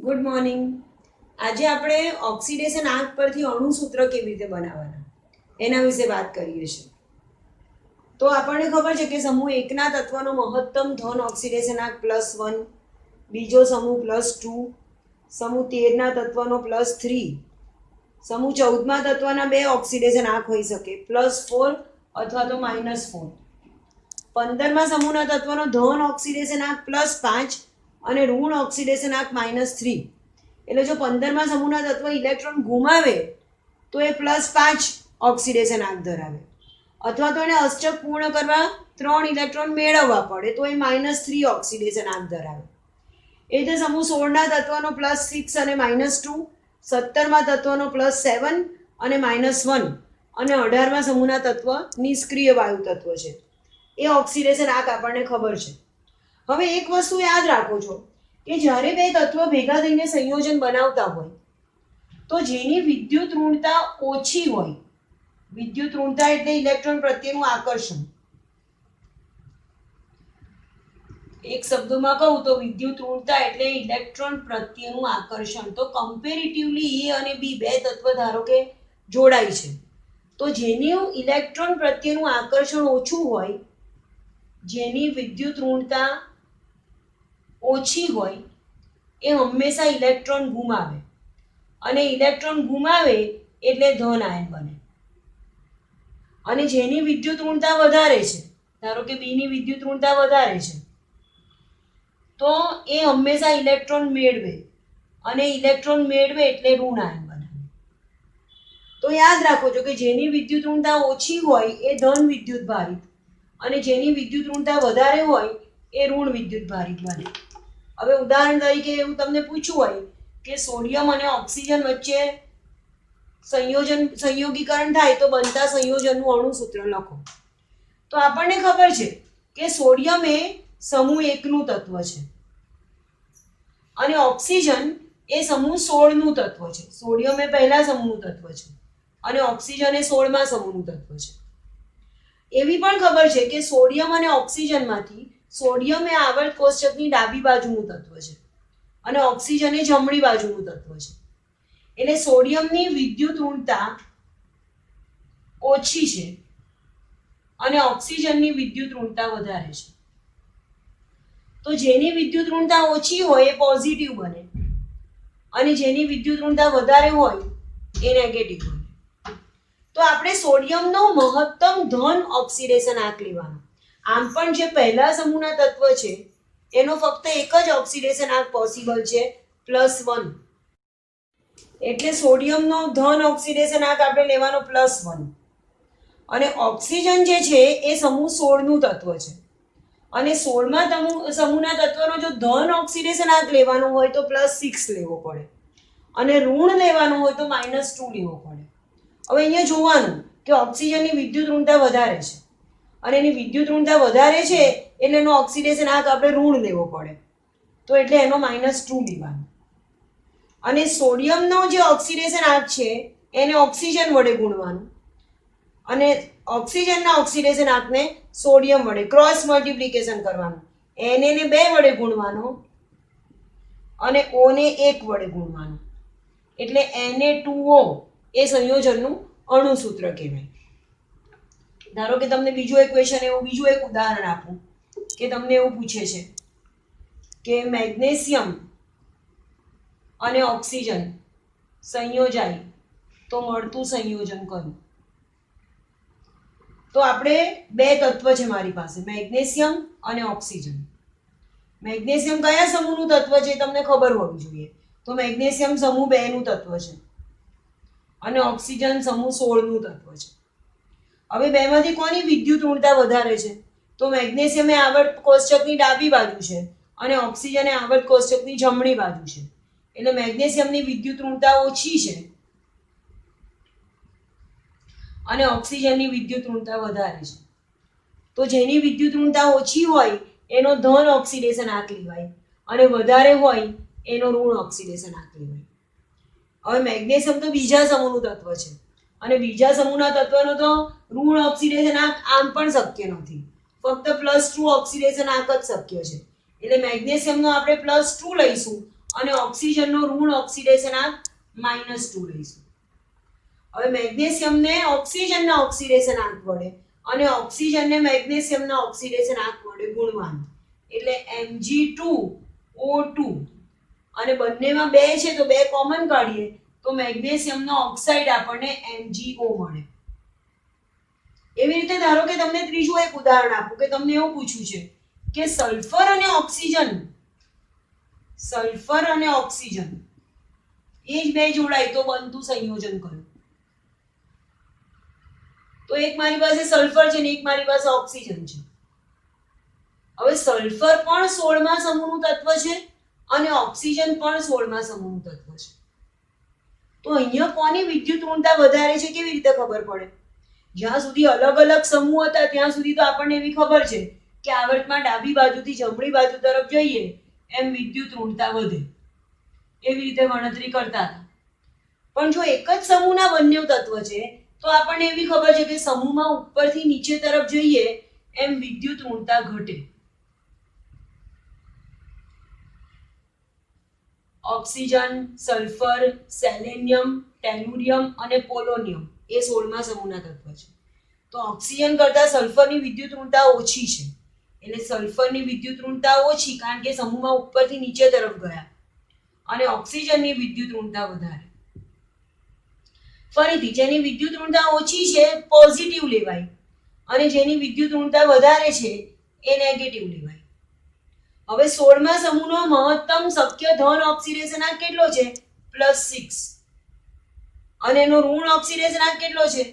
Good morning. આજે આપણે oxidation આંક પરથી અણુસૂત્ર કેવી રીતે બનાવવાના એના વિશે વાત કરીએ છીએ. તો આપણને ખબર છે કે સમૂહ એકના તત્વનો મહત્તમ ધન ઓક્સિડેશન આંક +1, બીજો સમૂહ +2, સમૂહ 13ના તત્વનો +3, સમૂહ 14મા તત્વના 2 ઓક્સિડેશન આંક હોઈ શકે +4 અથવા તો -4. 15મા સમૂહના તત્વનો ધન ઓક્સિડેશન આંક +5 અને ઋણ ઓક્સિડેશન આંક -3. એટલે જો 15મા સમૂહના તત્વ ઇલેક્ટ્રોન ગુમાવે તો એ +5 ઓક્સિડેશન આંક ધરાવે, અથવા તો એને અષ્ટક પૂર્ણ કરવા 3 ઇલેક્ટ્રોન મેળવવા પડે તો એ -3 ઓક્સિડેશન આંક ધરાવે. એ રીતે સમૂહ 16ના તત્વનો +6 અને -2, 17મા તત્વનો +7 અને -1 અને 18મા સમૂહના તત્વ નિષ્ક્રિય વાયુ તત્વ છે. એ ઓક્સિડેશન આંક આપણને ખબર છે. હવે એક વસ્તુ યાદ રાખો છો કે જ્યારે બે તત્વો ભેગા થઈને સંયોજન બનાવતા હોય તો જેની વિદ્યુત ઋણતા ઓછી હોય, વિદ્યુત ઋણતા એટલે ઇલેક્ટ્રોન પ્રત્યેનું આકર્ષણ, એક શબ્દમાં કહું તો વિદ્યુત ઋણતા એટલે ઇલેક્ટ્રોન પ્રત્યેનું આકર્ષણ. તો કમ્પેરેટિવલી એ અને બી બે તત્વ ધારો કે જોડાય છે તો જેનું ઇલેક્ટ્રોન પ્રત્યેનું આકર્ષણ ઓછું હોય, જેની વિદ્યુત ઋણતા ઓછી હોય, એ હંમેશા ઇલેક્ટ્રોન ગુમાવે, અને ઇલેક્ટ્રોન ગુમાવે એટલે ધન આયન બને. અને જેની વિદ્યુત ઋણતા વધારે છે, ધારો કે બી ની વિદ્યુત ઋણતા વધારે છે, તો એ હંમેશા ઇલેક્ટ્રોન મેળવે, અને ઇલેક્ટ્રોન મેળવે એટલે ઋણ આયન બને. તો યાદ રાખો છો કે જેની વિદ્યુત ઋણતા ઓછી હોય એ ધન વિદ્યુત ભારિત, અને જેની વિદ્યુત ઋણતા વધારે હોય એ ઋણ વિદ્યુત ભારિત બને. હવે ઉદાહરણ તરીકે એવું તમને પૂછ્યું હોય કે સોડિયમ અને ઓક્સિજન વચ્ચે સંયોગીકરણ થાય તો બનતા સંયોજનનું અણુસૂત્ર લખો. તો આપણને ખબર છે કે સોડિયમ એ સમૂહ 1 નું તત્વ છે અને ઓક્સિજન એ સમૂહ 16 નું તત્વ છે. સોડિયમ એ પહેલા સમૂહનું તત્વ છે અને ઓક્સિજન એ 16મા સમૂહનું તત્વ છે. એવી પણ ખબર છે કે સોડિયમ અને ઓક્સિજનમાંથી સોડિયમ એ આવર્ત કોષ્ટકની ડાબી બાજુનું તત્વ છે અને ઓક્સિજન એ જમણી બાજુનું તત્વ છે. એટલે સોડિયમની વિદ્યુત ઋણતા ઓછી છે અને ઓક્સિજનની વિદ્યુત ઋણતા વધારે છે. તો જેની વિદ્યુત ઋણતા ઓછી હોય એ પોઝિટિવ બને, અને જેની વિદ્યુત ઋણતા વધારે હોય એ નેગેટિવ બને. તો આપણે સોડિયમનો મહત્તમ ધન ઓક્સિડેશન આંક લેવાનો. આમ પણ જે પહેલા સમૂહના તત્વ છે એનો ફક્ત એક જ ઓક્સિડેશન આંક પોસિબલ છે, +1. એટલે સોડિયમનો ધન ઓક્સિડેશન આંક આપણે લેવાનો +1. અને ઓક્સિજન જે છે એ સમૂહ 16 નું તત્વ છે, અને 16મા સમૂહના તત્વનો જો ધન ઓક્સિડેશન આંક લેવાનો હોય તો +6 લેવો પડે, અને ઋણ લેવાનો હોય તો -2 લેવો પડે. હવે અહીંયા જોવાનું કે ઓક્સિજનની વિદ્યુત ઋણતા વધારે છે, અને એની વિદ્યુત ઋણતા વધારે છે એટલે એનો ઓક્સિડેશન આંક આપણે ઋણ લેવો પડે, તો એટલે એનો -2 લેવાનો. અને સોડિયમનો જે ઓક્સિડેશન આંક છે એને ઓક્સિજન વડે ગુણવાનું, અને ઓક્સિજનના ઓક્સિડેશન આંકને સોડિયમ વડે ક્રોસ મલ્ટીપ્લિકેશન કરવાનું. Na ને 2 વડે ગુણવાનો અને O ને 1 વડે ગુણવાનો, એટલે Na2O એ સંયોજનનું અણુસૂત્ર કહેવાય. ધારો કે તમને બીજું એક ક્વેશ્ચન, એવું બીજું એક ઉદાહરણ આપું કે તમને એવું પૂછે છે કે મેગ્નેશિયમ અને ઓક્સિજન સંયોજાય તો મળતું સંયોજન કયું? તો આપણે બે તત્વ છે મારી પાસે, મેગ્નેશિયમ અને ઓક્સિજન. મેગ્નેશિયમ કયા સમૂહનું તત્વ છે તમને ખબર હોવી જોઈએ. તો મેગ્નેશિયમ સમૂહ 2 નું તત્વ છે અને ઓક્સિજન સમૂહ 16 નું તત્વ છે. હવે બેમાંથી કોની વિદ્યુત ઋણતા વધારે છે? તો મેગ્નેશિયમ એ આવર્ત કોષ્ટકની ડાબી બાજુ છે અને ઓક્સિજન એ આવર્ત કોષ્ટકની જમણી બાજુ છે. એટલે મેગ્નેશિયમની વિદ્યુત ઋણતા ઓછી છે અને ઓક્સિજનની વિદ્યુત ઋણતા વધારે છે. તો જેની વિદ્યુત ઋણતા ઓછી હોય એનો ધન ઓક્સિડેશન આંક લેવાય, અને વધારે હોય એનો ઋણ ઓક્સિડેશન આંક લેવાય. હવે મેગ્નેશિયમ તો બીજા સમૂહનું તત્વ છે, અને બીજા સમૂહના તત્વનો તો ઋણ ઓક્સિડેશન આંક આમ પણ શક્ય નથી, ફક્ત +2 ઓક્સિડેશન આંક જ શક્ય છે. એટલે મેગ્નેશિયમનો આપણે +2 લઈશું અને ઓક્સિજનનો ઋણ ઓક્સિડેશનાંક -2 લઈશું. હવે મેગ્નેશિયમને ઓક્સિજનના ઓક્સિડેશનાંક વડે અને ઓક્સિજનને મેગ્નેશિયમના ઓક્સિડેશનાંક વડે ગુણવાનું, એટલે Mg2O2, અને બંનેમાં 2 છે તો 2 કોમન કાઢીએ તો મેગ્નેશિયમનો ઓક્સાઇડ આપણને MgO મળે. એવી રીતે ધારો કે તમને ત્રીજું એક ઉદાહરણ આપું કે તમને એવું પૂછ્યું છે કે સલ્ફર અને ઓક્સિજન એ જ બે જોડાય તો બનતું સંયોજન કયું? તો એક મારી પાસે સલ્ફર છે ને એક મારી પાસે ઓક્સિજન છે. હવે સલ્ફર પણ 16મા સમૂહનું તત્વ છે અને ઓક્સિજન પણ 16મા સમૂહનું તત્વ છે. તો અહીંયા કોની વિદ્યુત ઋણતા વધારે છે કેવી રીતે ખબર પડે? જ્યાં સુધી અલગ અલગ સમૂહ હતા ત્યાં સુધી તો આપણને એવી ખબર છે કે આવર્તમાં ડાબી બાજુથી જમણી બાજુ તરફ જઈએ એમ વિદ્યુત ઋણતા વધે, એવી રીતે ગણતરી કરતા હતા. પણ જો એક જ સમૂહના બંને તત્વ છે તો આપણને એવી ખબર છે કે સમૂહમાં ઉપરથી નીચે તરફ જઈએ એમ વિદ્યુત ઋણતા ઘટે. ઓક્સિજન, સલ્ફર, સેલેનિયમ, ટેલુરિયમ અને પોલોનિયમ એ 16મા સમૂહના તત્વ છે. તો ઓક્સિજન કરતા સલ્ફરની વિદ્યુત ઋણતા ઓછી છે, એટલે સલ્ફરની વિદ્યુત ઋણતા ઓછી કારણ કે સમૂહમાં ઉપરથી નીચે તરફ ગયા, અને ઓક્સિજનની વિદ્યુત ઋણતા વધારે. ફરીથી જેની વિદ્યુત ઋણતા ઓછી છે પોઝિટિવ લેવાય અને જેની વિદ્યુત ઋણતા વધારે છે એ નેગેટિવ લેવાય. હવે 16મા સમૂહનો મહત્તમ શક્ય ધન ઓક્સિડેશનાંક કેટલો છે? +6, અને એનો ઋણ ઓક્સિડેશનાંક કેટલો છે?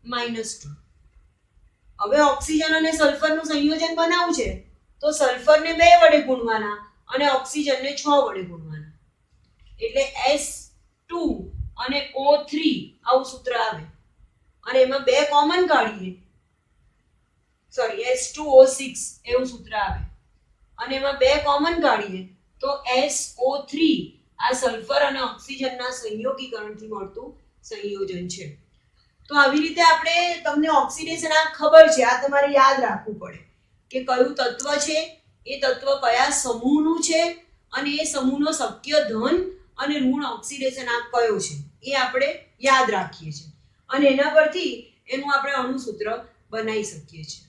-2. હવે ઓક્સિજન અને સલ્ફરનું સંયોજન બનાવવું છે તો સલ્ફરને 2 વડે ગુણવાના અને ઓક્સિજનને 6 વડે ગુણવાના, એટલે S2 અને O3 આવું સૂત્ર આવે. અને એમાં 2 કોમન કાઢીએ, S2O6 એવું સૂત્ર આવે, અને એમાં 2 કોમન કાઢીએ તો SO3 આ સલ્ફર અને ઓક્સિજનના સંયોગીકરણથી મળતું સંયોજન છે. તો આવી રીતે આપણે તમને ઓક્સિડેશન આ ખબર છે, આ તમારે યાદ રાખવું પડે કે કયું તત્વ છે, એ તત્વ કયા સમૂહનું છે અને એ સમૂહનો શક્ય ધન અને ઋણ ઓક્સિડેશન આ કયો છે એ આપણે યાદ રાખીએ છીએ અને એના પરથી એનું આપણે અણુસૂત્ર બનાવી શકીએ છીએ.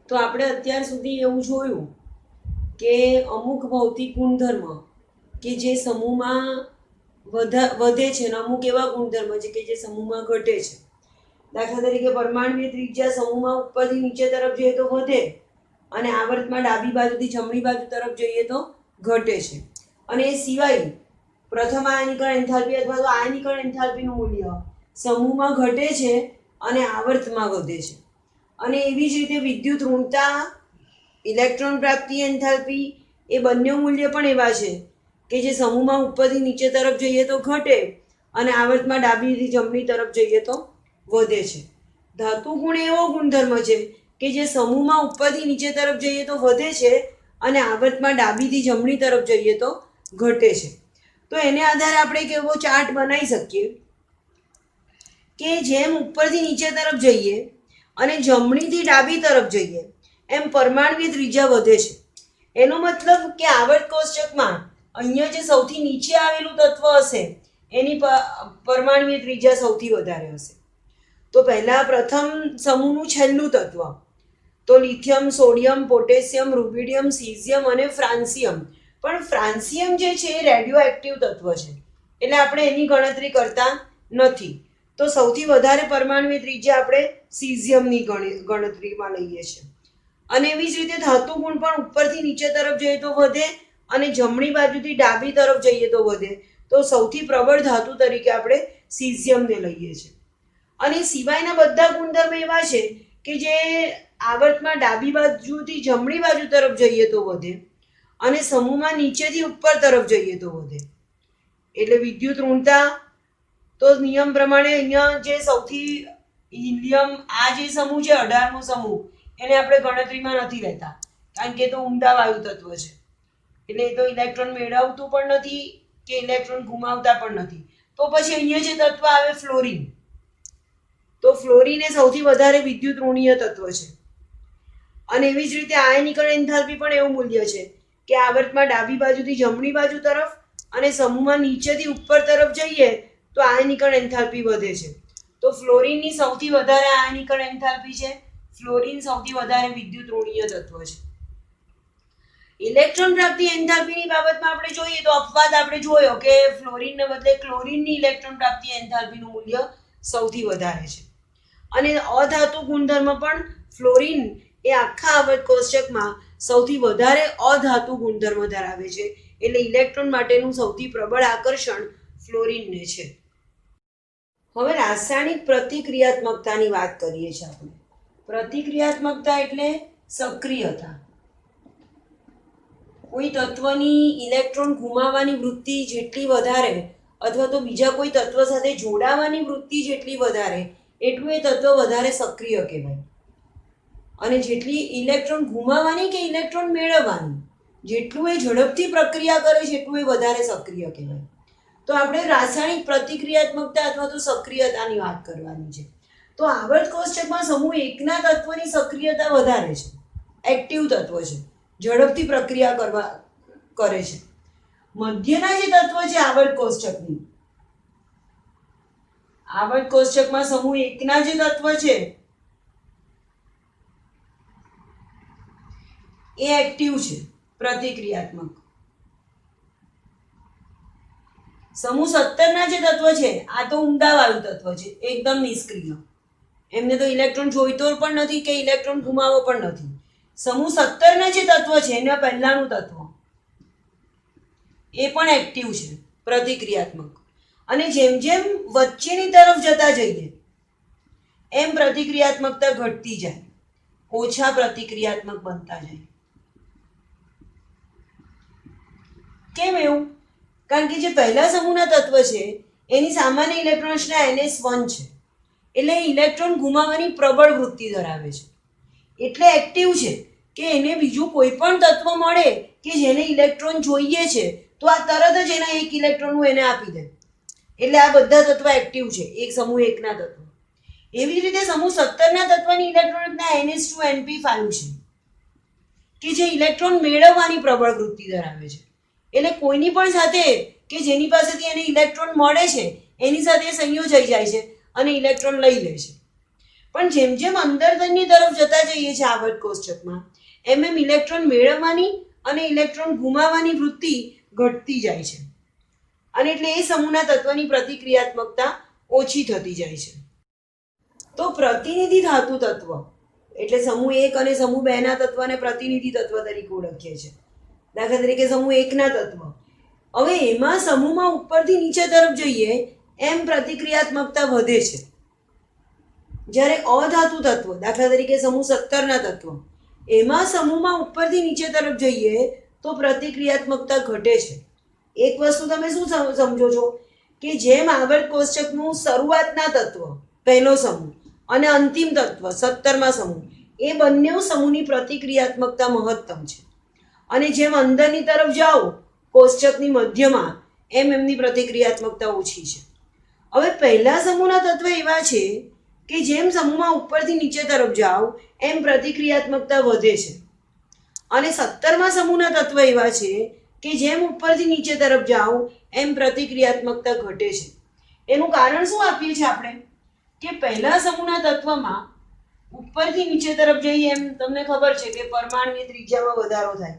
તો આપણે અત્યાર સુધી એવું જોયું કે અમુક ભૌતિક ગુણધર્મ કે જે સમૂહમાં વધે છે અને અમુક એવા ગુણધર્મ છે કે જે સમૂહમાં ઘટે છે. દાખલા તરીકે પરમાણુય ત્રિજ્યા સમૂહમાં ઉપરથી નીચે તરફ જઈએ તો વધે અને આવર્તમાં ડાબી બાજુથી જમણી બાજુ તરફ જઈએ તો ઘટે છે. અને એ સિવાય પ્રથમ આયનીકરણ એન્થાલ્પી અથવા તો આયનીકરણ એન્થાલ્પીનું મૂલ્ય સમૂહમાં ઘટે છે અને આવર્તમાં વધે છે. અને એવી જ રીતે વિદ્યુત ઋણતા, ઇલેક્ટ્રોન પ્રાપ્તિ એન્થાલ્પી એ બંને મૂલ્ય પણ એવા છે કે જે સમૂહમાં ઉપરથી નીચે તરફ જઈએ તો ઘટે અને આવર્તમાં ડાબીથી જમણી તરફ જઈએ તો વધે છે. ધાતુ ગુણ એવો ગુણધર્મ છે કે જે સમૂહમાં ઉપરથી નીચે તરફ જઈએ તો વધે છે અને આવર્તમાં ડાબીથી જમણી તરફ જઈએ તો ઘટે છે. તો એને આધારે આપણે એક એવો ચાર્ટ બનાવી શકીએ કે જેમ ઉપરથી નીચે તરફ જઈએ અને જમણીથી ડાબી તરફ જઈએ એમ પરમાણુય ત્રિજ્યા વધે છે. એનો મતલબ કે આવર્ત કોષ્ટકમાં અહીંયા જે સૌથી નીચે આવેલું તત્વ હશે એની પરમાણુય ત્રિજ્યા સૌથી વધારે હશે. તો પહેલા પ્રથમ સમૂહનું છેલ્લું તત્વ તો lithium, sodium, potassium, rubidium, caesium અને ફ્રાન્સિયમ. પણ ફ્રાન્સિયમ જે છે એ રેડિયો એક્ટિવ તત્વ છે એટલે આપણે એની ગણતરી કરતા નથી. તો સૌથી વધારે પરમાણુય ત્રિજ્યા આપણે સીઝિયમની ગણતરીમાં લઈએ છીએ. અને એવી જ રીતે ધાતુ ગુણ પણ ઉપરથી નીચે તરફ જઈએ તો વધે અને જમણી બાજુથી ડાબી તરફ જઈએ તો વધે. તો સૌથી પ્રબળ ધાતુ તરીકે આપણે સીઝિયમને લઈએ છીએ. અને સિવાયના બધા ગુણધર્મ એવા છે કે જે આવર્તમાં ડાબી બાજુથી જમણી બાજુ તરફ જઈએ તો વધે અને સમૂહમાં નીચેથી ઉપર તરફ જઈએ તો વધે. એટલે વિદ્યુત ઋણતા તો નિયમ પ્રમાણે અહીંયા જે સૌથી હિલિયમ આ જે સમૂહ છે 18મો સમૂહ એને આપણે ગણતરીમાં નથી લેતા કારણ કે એ તો ઉમદા વાયુ તત્વ છે એટલે એ તો ઇલેક્ટ્રોન મેળવતું પણ નથી કે ઇલેક્ટ્રોન ગુમાવતા પણ નથી. તો પછી અહીંયા જે તત્વ આવે ફ્લોરિન, તો ફ્લોરિન એ સૌથી વધારે વિદ્યુત ઋણીય તત્વ છે. અને એવી જ રીતે આયનીકરણ એન્થાલ્પી પણ એવું મૂલ્ય છે કે આવર્તમાં ડાબી બાજુથી જમણી બાજુ તરફ અને સમૂહમાં નીચેથી ઉપર તરફ જઈએ તો આયનીકરણ એન્થાલ્પી વધે છે. તો ફ્લોરિનની સૌથી વધારે આયનીકરણ એન્થાલ્પી છે. ફ્લોરિન સૌથી વધારે વિદ્યુત ઋણીય તત્વ છે. ઇલેક્ટ્રોન પ્રાપ્તિ એન્થાલ્પીની બાબતમાં આપણે જોઈએ તો અપવાદ આપણે જોયો કે ફ્લોરિનને બદલે ક્લોરિનની ઇલેક્ટ્રોન પ્રાપ્તિ એન્થાલ્પીનું મૂલ્ય સૌથી વધારે છે. અને અધાતુ ગુણધર્મ પણ ફ્લોરિન એ આખા આવર્ત કોષ્ટકમાં સૌથી વધારે અધાતુ ગુણધર્મ ધરાવે છે. એટલે ઇલેક્ટ્રોન માટેનું સૌથી પ્રબળ આકર્ષણ ફ્લોરિનને છે. હવે રાસાયણિક પ્રતિક્રિયાત્મકતાની વાત કરીએ છીએ આપણે. પ્રતિક્રિયાત્મકતા એટલે સક્રિયતા. કોઈ તત્વની ઇલેક્ટ્રોન ગુમાવવાની વૃત્તિ જેટલી વધારે અથવા તો બીજા કોઈ તત્વ સાથે જોડાવાની વૃત્તિ જેટલી વધારે એટલું એ તત્વ વધારે સક્રિય કહેવાય. અને જેટલી ઇલેક્ટ્રોન ગુમાવવાની કે ઇલેક્ટ્રોન મેળવવાની જેટલું એ ઝડપથી પ્રક્રિયા કરે છે એટલું એ વધારે સક્રિય કહેવાય. તો આપણે રાસાયણિક પ્રતિક્રિયાત્મકતા અથવા તો સક્રિયતાની વાત કરવાની છે. તો આવર્ત કોષ્ટકમાં સમૂહ એકના તત્વની સક્રિયતા વધારે છે, એક્ટિવ તત્વ છે, ઝડપથી પ્રક્રિયા કરે છે. મધ્યના જે તત્વ છે આવર્ત કોષ્ટકમાં સમૂહ એકના જે તત્વ છે એ એક્ટિવ છે, પ્રતિક્રિયાત્મક. સમૂહ 17 ના જે તત્વ છે આ તો ઊંડાવાળું તત્વ છે, એકદમ નિષ્ક્રિય. એમને તો ઇલેક્ટ્રોન જોઈતો પણ નથી કે ઇલેક્ટ્રોન ગુમાવવો પણ નથી. સમૂહ 17 ના જે તત્વ છે એના પહેલાનું તત્વ એ પણ એક્ટિવ છે, પ્રતિક્રિયાત્મક. અને જેમ જેમ વચ્ચેની તરફ જતા જઈએ એમ પ્રતિક્રિયાત્મકતા ઘટતી જાય, ઓછા પ્રતિક્રિયાત્મક બનતા જાય. કેમ એવું? કારણ કે જે પહેલા સમૂહના તત્વ છે એની સામાન્ય ઇલેક્ટ્રોન રચના NS1 છે, એટલે ઇલેક્ટ્રોન ગુમાવવાની પ્રબળ વૃત્તિ ધરાવે છે, એટલે એક્ટિવ છે કે એને બીજું કોઈ પણ તત્વ મળે કે જેને ઇલેક્ટ્રોન જોઈએ છે તો આ તરત જ એના એક ઇલેક્ટ્રોન એને આપી દે. એટલે આ બધા તત્વ એક્ટિવ છે, એક સમૂહ એકના તત્વ. એવી જ રીતે સમૂહ 17 ના તત્વની ઇલેક્ટ્રોન રચના NH2NP5 છે કે જે ઇલેક્ટ્રોન મેળવવાની પ્રબળ વૃત્તિ ધરાવે છે. એટલે કોઈની પણ સાથે કે જેની પાસેથી એને ઇલેક્ટ્રોન મળે છે એની સાથે સંયોજાઈ જાય છે અને ઇલેક્ટ્રોન લઈ લે છે. પણ જેમ જેમ અંદરની તરફ જતા જઈએ છીએ આવર્ત કોષ્ટકમાં એમ એમ ઇલેક્ટ્રોન મેળવવાની અને ઇલેક્ટ્રોન ગુમાવવાની વૃત્તિ ઘટતી જાય છે. અને એટલે એ સમૂહના તત્વની પ્રતિક્રિયાત્મકતા ઓછી થતી જાય છે. તો પ્રતિનિધિ ધાતુ તત્વ એટલે સમૂહ 1 અને સમૂહ 2 ના તત્વને પ્રતિનિધિ તત્વ તરીકે ઓળખીએ છીએ. દાખલા તરીકે સમૂહ 1 ના તત્વ. હવે એમાં સમૂહમાં ઉપરથી નીચે તરફ જઈએ એમ પ્રતિક્રિયાત્મકતા વધે છે. જ્યારે અધાતુ તત્વ દાખલા તરીકે સમૂહ 17 ના તત્વ એમાં સમૂહમાં ઉપરથી નીચે તરફ જઈએ તો પ્રતિક્રિયાત્મકતા ઘટે છે. એક વસ્તુ તમે શું સમજો છો કે જેમ આવર્ત કોષ્ટકનું શરૂઆતના તત્વ પહેલો સમૂહ અને અંતિમ તત્વ 17માં સમૂહ એ બંને સમૂહની પ્રતિક્રિયાત્મકતા મહત્તમ છે. અને જેમ અંદરની તરફ જાઓ કોષ્ટકની મધ્યમાં એમ એમની પ્રતિક્રિયાત્મકતા ઓછી છે. હવે પહેલા સમૂહના તત્વ એવા છે કે જેમ સમૂહમાં ઉપરથી નીચે તરફ જાઓ એમ પ્રતિક્રિયાત્મકતા વધે છે. અને 17માં સમૂહના તત્વ એવા છે કે જેમ ઉપરથી નીચે તરફ જાઓ એમ પ્રતિક્રિયાત્મકતા ઘટે છે. એનું કારણ શું આપીએ છીએ આપણે કે પહેલા સમૂહના તત્વમાં ઉપરથી નીચે તરફ જઈએ એમ તમને ખબર છે કે પરમાણુની ત્રિજ્યામાં વધારો થાય.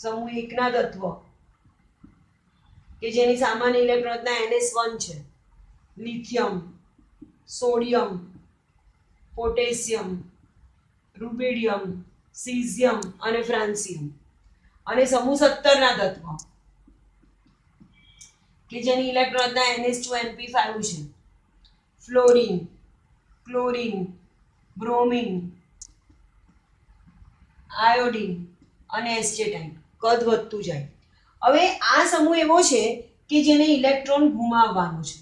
સમૂહ 1 ના તત્વ કે જેની સામાન્ય ઇલેક્ટ્રોન રચના NS1 છે, lithium, sodium, potassium, rubidium, caesium અને ફ્રાન્સિયમ. અને સમૂહ 17 ના તત્વ કે જેની ઇલેક્ટ્રોન રચના NH2NP5 છે, ફ્લોરિન, ક્લોરિન, બ્રોમિન, આયોડિન અને એસ્ટેટાઇન. કદ વધતું જાય. હવે આ સમૂહ એવો છે કે જેને ઇલેક્ટ્રોન ગુમાવવાનો છે.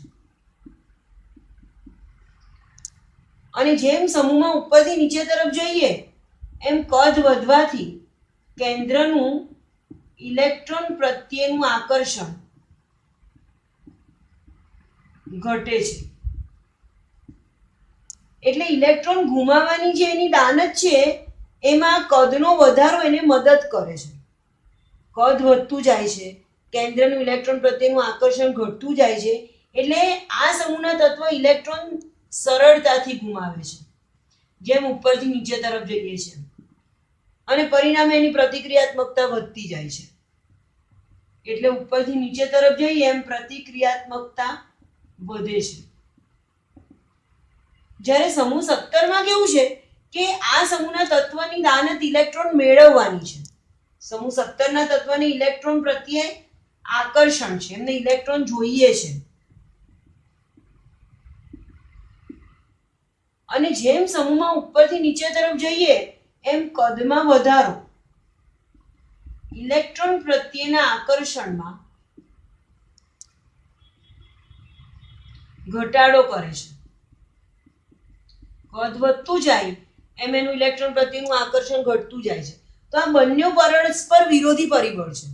અને જેમ સમૂહમાં ઉપરથી નીચે તરફ જઈએ એમ કદ વધવાથી કેન્દ્રનું ઇલેક્ટ્રોન પ્રત્યેનું આકર્ષણ ઘટે છે. એટલે ઇલેક્ટ્રોન ગુમાવવાની જે એની દાનત છે એમાં કદનો વધારો એને મદદ કરે છે. કદ વધતું જાય છે, કેન્દ્રનું ઇલેક્ટ્રોન પ્રત્યેનું આકર્ષણ ઘટતું જાય છે, એટલે આ સમૂહના તત્વ ઇલેક્ટ્રોન સરળતાથી ગુમાવે છે જેમ ઉપરથી નીચે તરફ જઈએ છીએ, અને પરિણામે એની પ્રતિક્રિયાત્મકતા વધતી જાય છે. એટલે ઉપરથી નીચે તરફ જઈએ એમ પ્રતિક્રિયાત્મકતા વધે છે. જ્યારે સમૂહ 17 માં કેવું છે કે આ સમૂહના તત્વની દાનત ઇલેક્ટ્રોન મેળવવાની છે. સમૂહ 17 ના તત્વને ઇલેક્ટ્રોન પ્રત્યે આકર્ષણ છે, એમને ઇલેક્ટ્રોન જોઈએ છે. અને જેમ સમૂહમાં ઉપરથી નીચે તરફ જઈએ એમ કદમાં વધારો ઇલેક્ટ્રોન પ્રત્યેના આકર્ષણમાં ઘટાડો કરે છે. કદ વધતું જાય એમ એનું ઇલેક્ટ્રોન પ્રત્યેનું આકર્ષણ ઘટતું જાય છે. તો આ બંને પરસ્પર વિરોધી પરિબળ છે.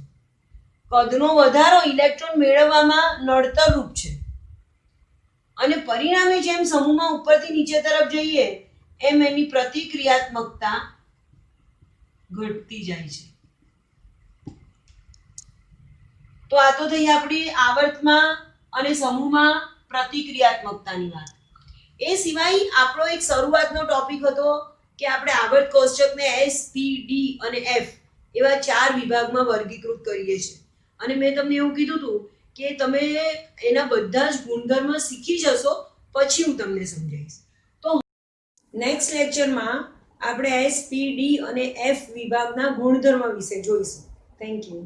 કદનો વધારો ઇલેક્ટ્રોન મેળવવામાં નડતરરૂપ છે, અને પરિણામે જેમ સમૂહમાં ઉપરથી નીચે તરફ જઈએ એમ એની પ્રતિક્રિયાત્મકતા ઘટતી જાય છે. તો આ તો થઈ આપણી આવર્તમાં અને સમૂહમાં પ્રતિક્રિયાત્મકતાની વાત. એ સિવાય આપણો એક શરૂઆતનો ટોપિક હતો કે આપણે આવર્ત કોષ્ટકને S, P, D અને F એવા 4 વિભાગમાં વર્ગીકૃત કરીએ છીએ. અને મેં તમને એવું કીધું હતું કે તમે એના બધા જ ગુણધર્મ શીખી જશો પછી હું તમને સમજાવીશ. તો નેક્સ્ટ લેક્ચરમાં આપણે S, P, D અને F વિભાગના ગુણધર્મ વિશે જોઈશું. Thank you.